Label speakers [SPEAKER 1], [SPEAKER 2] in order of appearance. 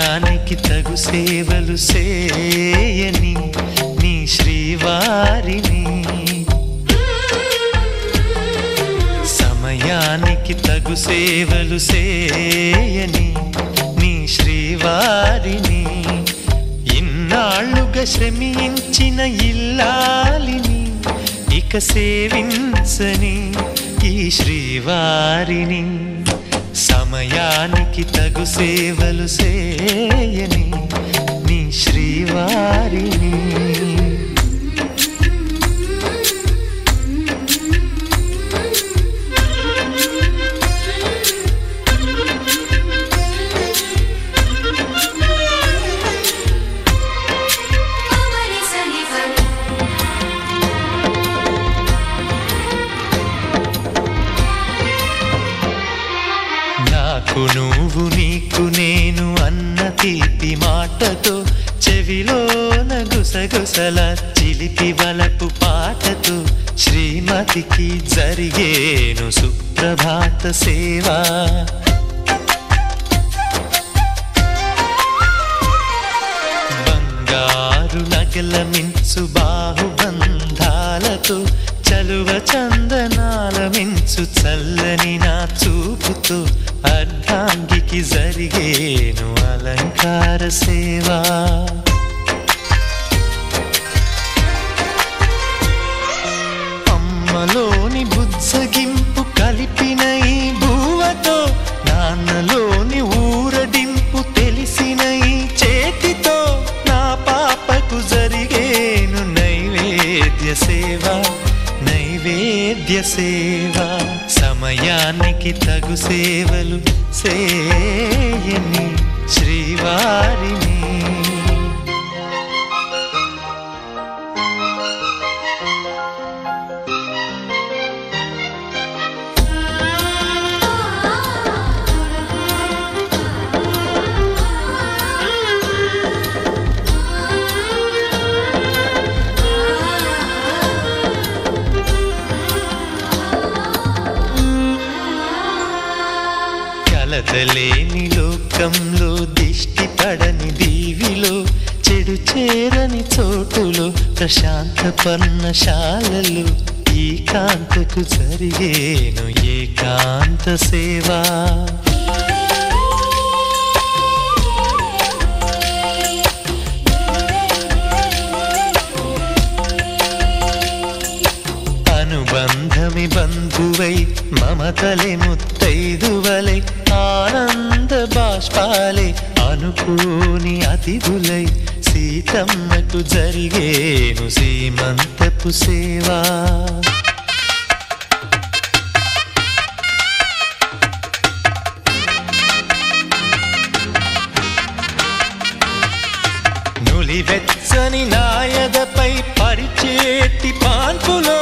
[SPEAKER 1] సమయానికి తగు సేవలు చేయని నీ శ్రీవారిని సమయానికి తగు సేవలు చేయని నీ శ్రీవారిని ఇన్నాళ్ళుగా శ్రమించిన ఇల్లాలిని ఇక సేవించని ఈ శ్రీవారిని సమయానికి తగు సేవలు చేయని నీ శ్రీవారిని నాకు నువ్వు నీకు నేను అన్న తీపి మాటతో చెవిలోన గుసగుసల చిలిపి వలపు పాటతో శ్రీమతికి జరిగేను సుప్రభాత సేవా బంగారు నగల మించు బాహుబంధాలతో చలువ చందనాల మించు చల్లని నా చూపుతో అర్ధాంగికి జరిగేను అలంకార సేవా అమ్మలోని బుజ్జగింపు కలిపిన ఈ భూవతో నాన్నలోని ఊరడింపు తెలిసిన ఈ చేతితో నా పాపకు జరిగేను నైవేద్య సేవా నైవేద్య సేవా సమయానికి తగు సేవలు చేయని శ్రీవారిని కలతలేని లోకంలో దిష్టి పడని దీవిలో చెడు చేరని చోటులో ప్రశాంత పర్ణశాలలో ఈ కాంతకు జరిగేను ఏకాంత సేవా అనుబంధమి బంధువై మమతలే ముత్తైదువలై ఆనంద బాష్పాలే అనుకోని అతిథులై సీతమ్మకు జరిగేను సీమంతపు సేవా నులివెచ్చని నాయదపై పరిచేటి పాన్పులో